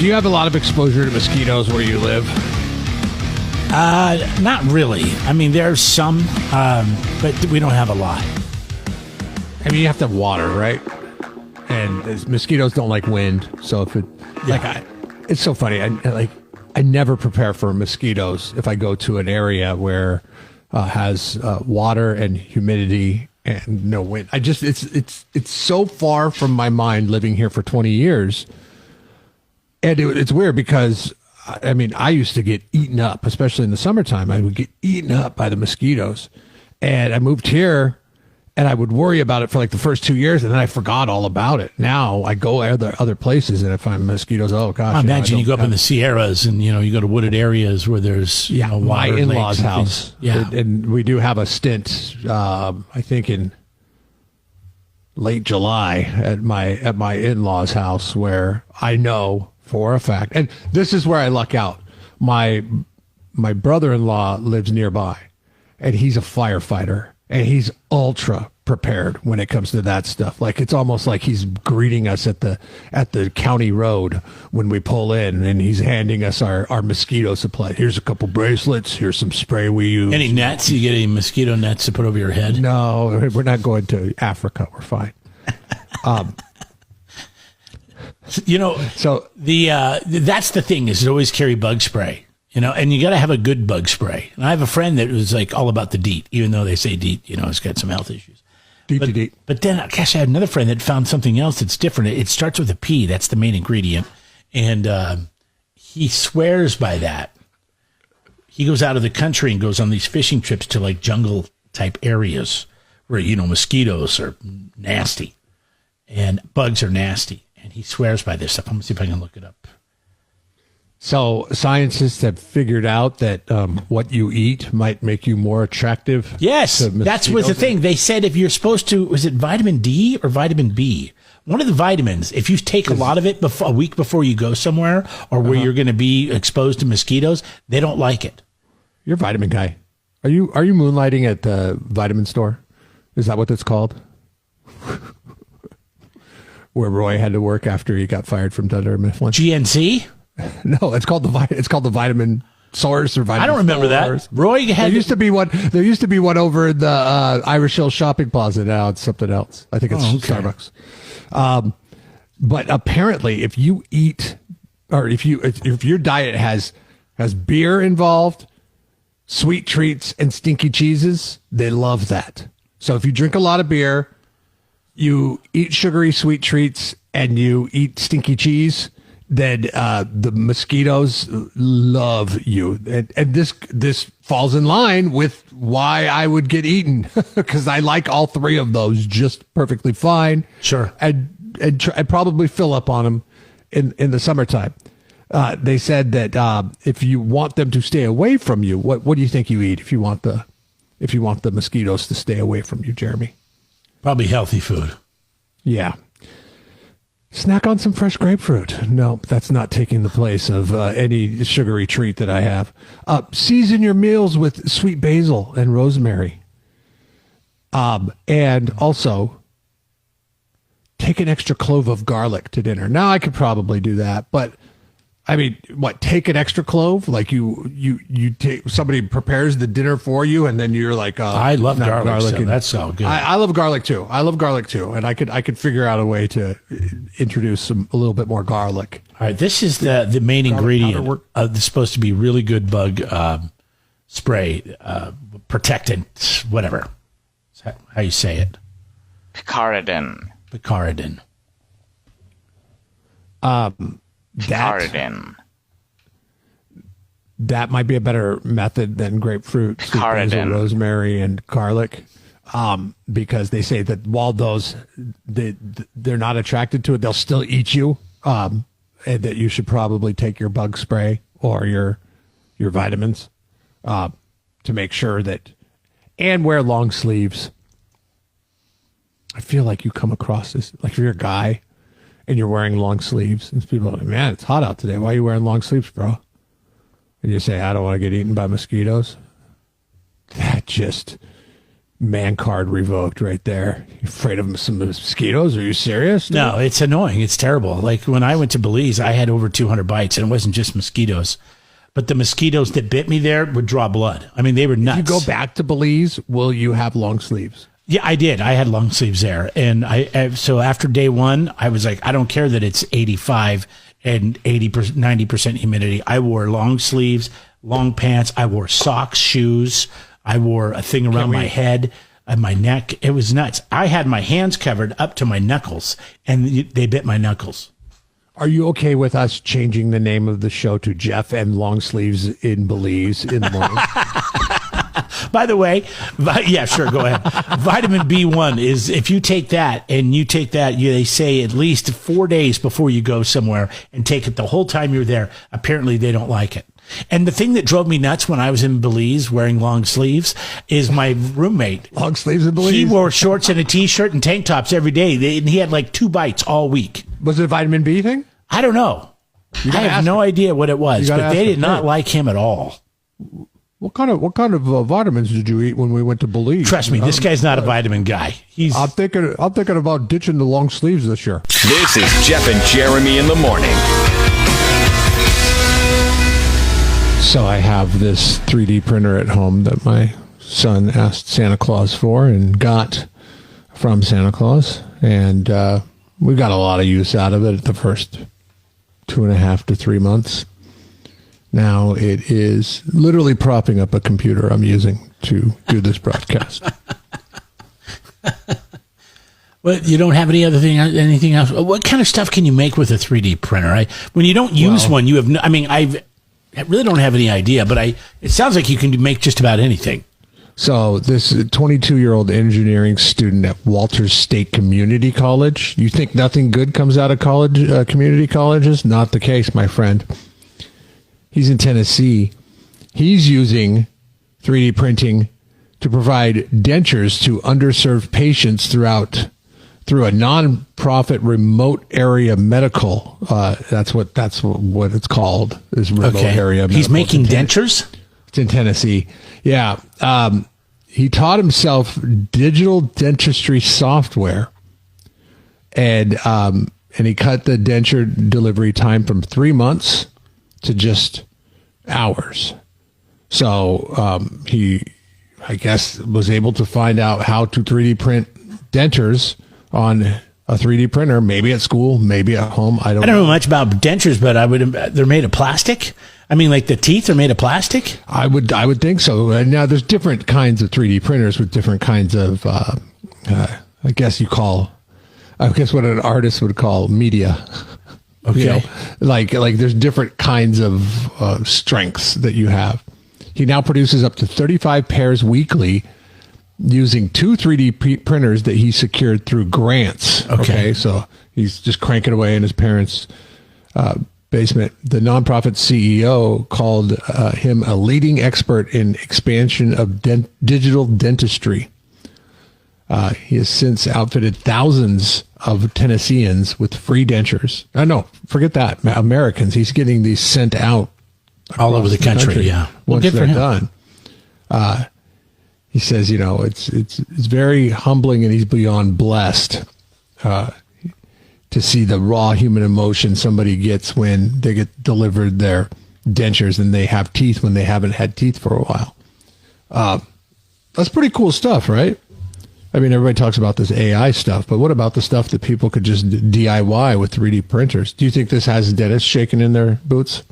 Do you have a lot of exposure to mosquitoes where you live? Not really. I mean, there's some, but we don't have a lot. I mean, you have to have water, right? And mosquitoes don't like wind, so if it it's so funny. I never prepare for mosquitoes if I go to an area where has water and humidity and no wind. It's so far from my mind living here for 20 years, and it's weird because I mean I used to get eaten up, especially in the summertime. I would get eaten up by the mosquitoes, and I moved here. And I would worry about it for like the first 2 years, and then I forgot all about it. Now I go other places, and if I'm mosquitoes, oh gosh! I imagine you go up in the Sierras, and you go to wooded areas where there's water, my in-laws' house. Yeah, and we do have a stint. I think in late July at my in-laws' house where I know for a fact, and this is where I luck out. My brother-in-law lives nearby, and he's a firefighter. And he's ultra prepared when it comes to that stuff. Like it's almost like he's greeting us at the county road when we pull in, and he's handing us our mosquito supply. Here's a couple bracelets. Here's some spray we use. Any nets? You get any mosquito nets to put over your head? No, we're not going to Africa. We're fine. So that's the thing is to always carry bug spray. And you got to have a good bug spray. And I have a friend that was like all about the DEET, even though they say DEET, has got some health issues. DEET. But then, gosh, I had another friend that found something else that's different. It starts with a P. That's the main ingredient. And he swears by that. He goes out of the country and goes on these fishing trips to like jungle type areas where, mosquitoes are nasty and bugs are nasty. And he swears by this stuff. I'm going to see if I can look it up. So scientists have figured out that what you eat might make you more attractive. Yes, that was the thing. They said if you're supposed to, was it vitamin D or vitamin B? One of the vitamins, if you take a lot of it a week before you go somewhere or where you're going to be exposed to mosquitoes, they don't like it. You're a vitamin guy. Are you moonlighting at the vitamin store? Is that what it's called? Where Roy had to work after he got fired from Dunder Mifflin? GNC? No, it's called the vitamin source or vitamin. I don't remember that. Roy had there used to be one. There used to be one over in the Irish Hill Shopping Plaza. Now it's something else. I think it's Starbucks. But apparently, if you eat, or if your diet has beer involved, sweet treats, and stinky cheeses, they love that. So if you drink a lot of beer, you eat sugary sweet treats, and you eat stinky cheese, then the mosquitoes love you. And this falls in line with why I would get eaten, because I like all three of those just perfectly fine. Sure. I'd probably fill up on them in the summertime. They said that if you want them to stay away from you, what do you think you eat if you want the mosquitoes to stay away from you, Jeremy? Probably healthy food. Yeah. Snack on some fresh grapefruit. No, that's not taking the place of any sugary treat that I have. Season your meals with sweet basil and rosemary. And also take an extra clove of garlic to dinner. Now, I could probably do that, but I mean, take an extra clove? Like you take, somebody prepares the dinner for you, and then you're like, I love garlic. So that's so good. I love garlic too. And I could figure out a way to introduce a little bit more garlic. All right, this is the main ingredient. It's supposed to be really good bug spray, protectant, whatever. Is that how you say it? Picaridin. Picaridin. That might be a better method than grapefruit, sweet basil, rosemary, and garlic, because they say that while they're not attracted to it, they'll still eat you, and that you should probably take your bug spray or your vitamins to make sure that, and wear long sleeves. I feel like you come across this, like if you're a guy and you're wearing long sleeves, and people are like, man, it's hot out today. Why are you wearing long sleeves, bro? And you say, I don't want to get eaten by mosquitoes. That just man card revoked right there. You afraid of some mosquitoes? Are you serious? No, it's annoying. It's terrible. Like when I went to Belize, I had over 200 bites, and it wasn't just mosquitoes. But the mosquitoes that bit me there would draw blood. I mean, they were nuts. If you go back to Belize, will you have long sleeves? Yeah, I did. I had long sleeves there. And so after day one, I was like, I don't care that it's 85 and 80%, 90% humidity. I wore long sleeves, long pants. I wore socks, shoes. I wore a thing around my head and my neck. It was nuts. I had my hands covered up to my knuckles, and they bit my knuckles. Are you okay with us changing the name of the show to Jeff and Long Sleeves in Belize in the morning? By the way, yeah, sure, go ahead. Vitamin B1 is, if you take that, they say at least 4 days before you go somewhere, and take it the whole time you're there. Apparently they don't like it. And the thing that drove me nuts when I was in Belize wearing long sleeves is my roommate. Long sleeves in Belize? He wore shorts and a T-shirt and tank tops every day, and he had like 2 bites all week. Was it a vitamin B thing? I don't know. I have no idea what it was, but they did not like him at all. What kind of vitamins did you eat when we went to Belize? Trust me, this guy's not a vitamin guy. I'm thinking about ditching the long sleeves this year. This is Jeff and Jeremy in the morning. So I have this 3D printer at home that my son asked Santa Claus for and got from Santa Claus, and we got a lot of use out of it the first 2.5 to 3 months. Now it is literally propping up a computer I'm using to do this broadcast. Well, you don't have anything else? What kind of stuff can you make with a 3D printer? When you don't use one, you have no, I really don't have any idea, but it sounds like you can make just about anything. So this 22-year-old engineering student at Walters State Community College, you think nothing good comes out of college, community colleges? Not the case, my friend. He's in Tennessee. He's using 3D printing to provide dentures to underserved patients through a nonprofit remote area medical. That's what it's called. Is remote area. He's making dentures. It's in Tennessee. Yeah. He taught himself digital dentistry software, and he cut the denture delivery time from 3 months to just hours. So he, I guess, was able to find out how to 3D print dentures on a 3D printer, maybe at school, maybe at home. I don't know much about dentures, but they're made of plastic. I mean, like the teeth are made of plastic? I would think so. Now, there's different kinds of 3D printers with different kinds of, I guess what an artist would call media. Okay. You know, like there's different kinds of strengths that you have. He now produces up to 35 pairs weekly using 2 3D printers that he secured through grants. Okay. So he's just cranking away in his parents' basement. The nonprofit CEO called him a leading expert in expansion of digital dentistry. He has since outfitted thousands of Tennesseans with free dentures. No, forget that. Americans. He's getting these sent out all over the country. Yeah. Well, once they're done. He says, it's very humbling, and he's beyond blessed to see the raw human emotion somebody gets when they get delivered their dentures and they have teeth when they haven't had teeth for a while. That's pretty cool stuff, right? I mean, everybody talks about this AI stuff, but what about the stuff that people could just DIY with 3D printers? Do you think this has dentists shaking in their boots?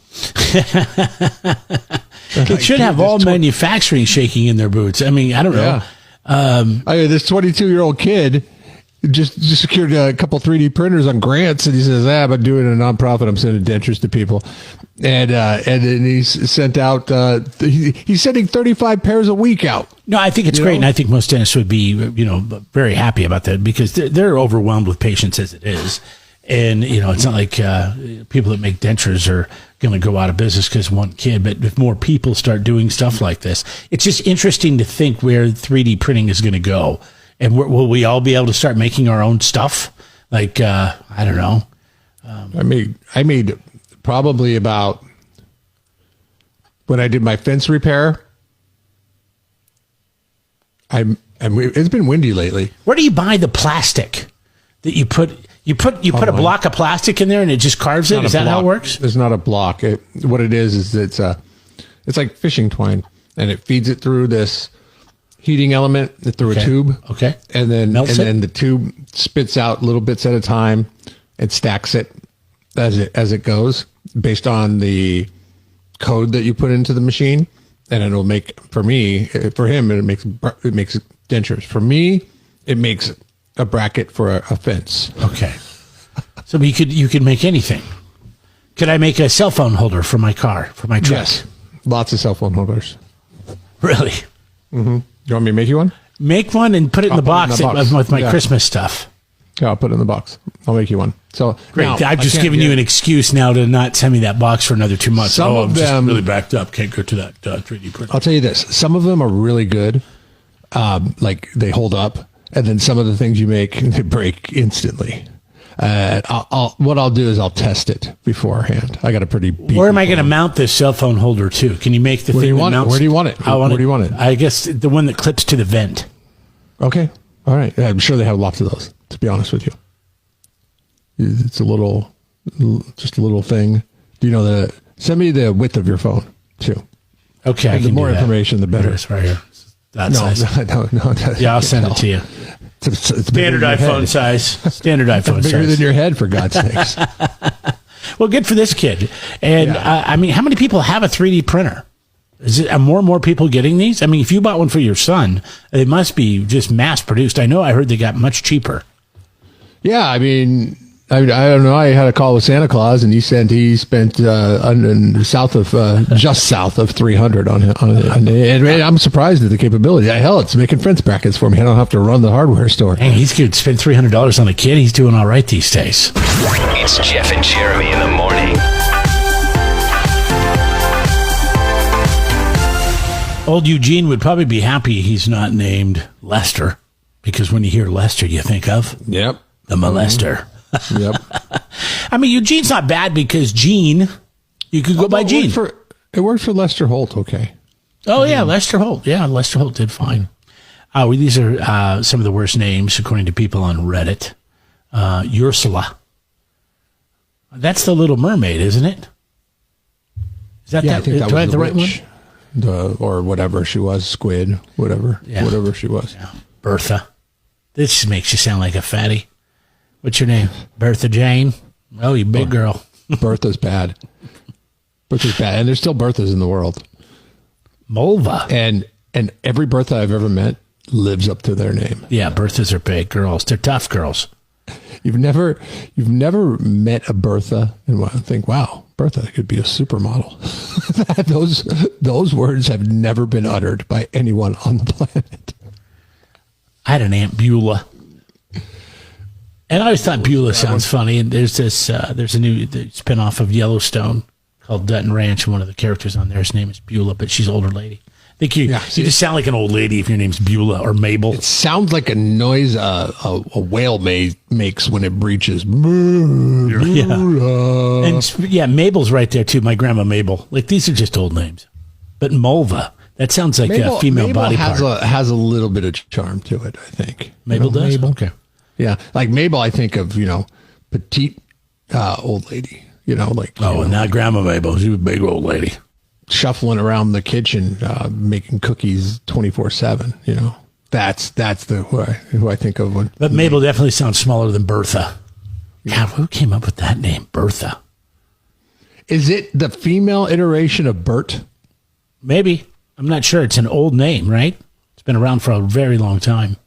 It should have all manufacturing shaking in their boots. I mean, I don't know. Yeah. This 22-year-old kid just secured a couple 3D printers on grants, and he says, I'm doing a nonprofit. I'm sending dentures to people. And then he's sent out, he's sending 35 pairs a week out. No, I think it's great, and I think most dentists would be, very happy about that, because they're overwhelmed with patients as it is. And, it's not like people that make dentures are going to go out of business because one kid, but if more people start doing stuff like this, it's just interesting to think where 3D printing is going to go. And will we all be able to start making our own stuff? Like, I don't know. I made probably about, when I did my fence repair, I And it's been windy lately. Where do you buy the plastic that you put? You put a block of plastic in there and it just carves it. Is that how it works? It's not a block. What it is it's like fishing twine, and it feeds it through this heating element through a tube. Okay. And then Melts it? the tube spits out little bits at a time and stacks it as it goes based on the code that you put into the machine. And it'll make, for him, it makes dentures. For me, it makes a bracket for a fence. Okay. So you could make anything. Could I make a cell phone holder for my car, for my truck? Yes. Lots of cell phone holders. Really? Mm-hmm. You want me to make you one? Make one and put it in the box with my Christmas stuff. Yeah, I'll put it in the box. I'll make you one. So great. Now, I've just given you an excuse now to not send me that box for another 2 months. I'm just really backed up. Can't go to that 3D printer. I'll tell you this. Some of them are really good. Like they hold up. And then some of the things you make, they break instantly. What I'll do is I'll test it beforehand. I got a pretty beefy Where am I going to mount this cell phone holder to? Can you make the Where thing do you that want it? mounts? Where do you want it? Where do you want it? I guess the one that clips to the vent. Okay. All right. I'm sure they have lots of those, to be honest with you. It's just a little thing. Do you know send me the width of your phone too. Okay. And the more information, the better. It's right here. That size. No. Yeah, I'll send it to you. It's Standard iPhone size. Standard iPhone size. Bigger than your head, for God's sakes. Well, good for this kid. And I mean, how many people have a 3D printer? Are more and more people getting these? I mean, if you bought one for your son, it must be just mass produced. I know I heard they got much cheaper. Yeah, I mean, I don't know. I had a call with Santa Claus, and he spent just south of 300 on it. And I'm surprised at the capability. Hell, it's making fence brackets for me. I don't have to run the hardware store. Dang, he's going to spend $300 on a kid. He's doing all right these days. It's Jeff and Jeremy in the morning. Old Eugene would probably be happy he's not named Lester, because when you hear Lester, you think of the molester. Yep. I mean, Eugene's not bad because Gene, you could go by Gene. It worked for Lester Holt, okay. Oh, yeah, Lester Holt. Yeah, Lester Holt did fine. These are some of the worst names, according to people on Reddit. Ursula. That's the Little Mermaid, isn't it? Is that I think that was the right one? Or whatever she was, squid, whatever she was. Yeah. Bertha. This just makes you sound like a fatty. What's your name? Bertha Jane? Oh, you big girl. Bertha's bad. And there's still Berthas in the world. Mulva. And every Bertha I've ever met lives up to their name. Yeah, Berthas are big girls. They're tough girls. You've never met a Bertha and think, wow, Bertha could be a supermodel. Those words have never been uttered by anyone on the planet. I had an Aunt Beulah. And I always thought Beulah sounds funny. And there's there's a new spinoff of Yellowstone called Dutton Ranch, and one of the characters on there, his name is Beulah, but she's an older lady. I think you just sound like an old lady if your name's Beulah or Mabel. It sounds like a noise a whale makes when it breaches. Yeah. And Mabel's right there too. My grandma Mabel. Like, these are just old names. But Mulva, that sounds like a female Mabel body part. has a little bit of charm to it, I think. Mabel does? Mabel? Okay. Yeah, like Mabel, I think of, petite old lady, and not Grandma Mabel. She was a big old lady. Shuffling around the kitchen, making cookies 24/7. That's who I think of. But Mabel definitely sounds smaller than Bertha. God, who came up with that name, Bertha? Is it the female iteration of Bert? Maybe. I'm not sure. It's an old name, right? It's been around for a very long time.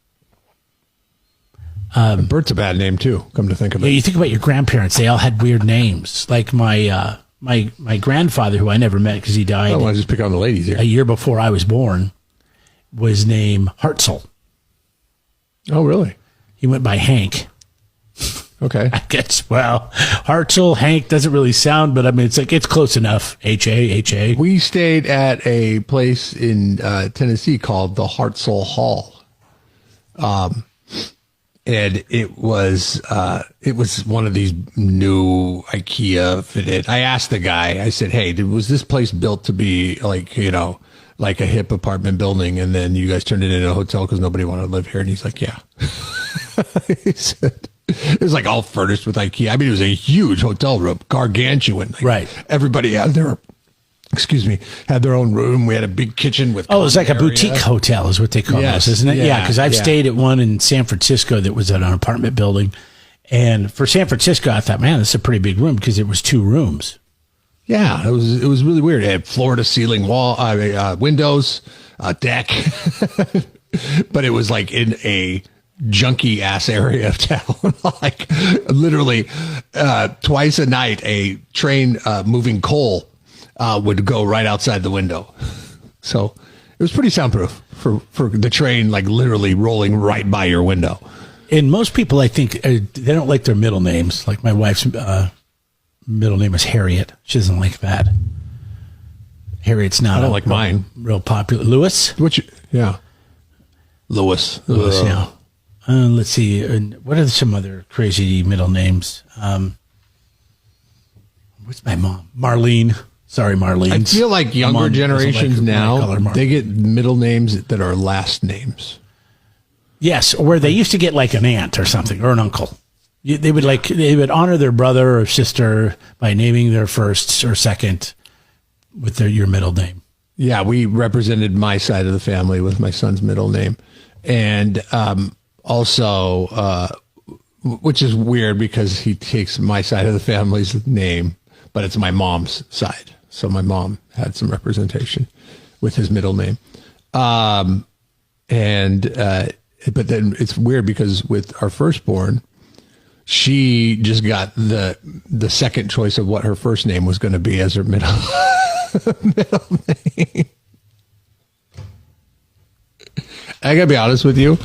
Bert's a bad name too. Come to think of it, you think about your grandparents; they all had weird names. Like my grandfather, who I never met because he died. I don't want to just pick on the ladies here. A year before I was born, was named Hartzell. Oh, really? He went by Hank. Okay. I guess. Well, Hartzell, Hank doesn't really sound, but I mean, it's close enough. H-A. We stayed at a place in Tennessee called the Hartzell Hall. And it was one of these new IKEA fitted. I asked the guy, I said, hey, was this place built to be like, like a hip apartment building, and then you guys turned it into a hotel because nobody wanted to live here. And he's like, yeah. He said it was like all furnished with IKEA. I mean, it was a huge hotel room, gargantuan. Like, Right. Everybody had their, had their own room. We had a big kitchen with. Oh, it was like a area. boutique hotel is what they call Yes. those, isn't it? Yeah, Yeah, because I've yeah. stayed at one in San Francisco that was at an apartment building. And for San Francisco, I thought, man, this is a pretty big room because it was 2 rooms. Yeah, it was really weird. It had floor to ceiling windows, deck, but it was like in a junky ass area of town. Like literally twice a night, a train moving coal would go right outside the window. So it was pretty soundproof for the train, like literally rolling right by your window. And most people, I think, they don't like their middle names. Like my wife's middle name is Harriet. She doesn't like that. Harriet's not. I don't like mine. Real popular. Lewis? Yeah. Lewis. Yeah. Let's see. What are some other crazy middle names? What's my mom? Marlene. Sorry, Marlene. I feel like younger generations now, they get middle names that are last names. Yes, or they used to get like an aunt or something or an uncle. They would honor their brother or sister by naming their first or second with your middle name. Yeah, we represented my side of the family with my son's middle name. And also, which is weird because he takes my side of the family's name, but it's my mom's side. So my mom had some representation with his middle name. But then it's weird because with our firstborn, she just got the second choice of what her first name was going to be as her middle name. I gotta be honest with you.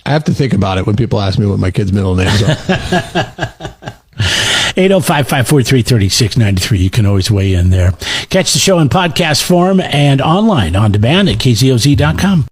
I have to think about it when people ask me what my kids' middle names are. 805-543-3693. You can always weigh in there. Catch the show in podcast form and online on demand at kzoz.com.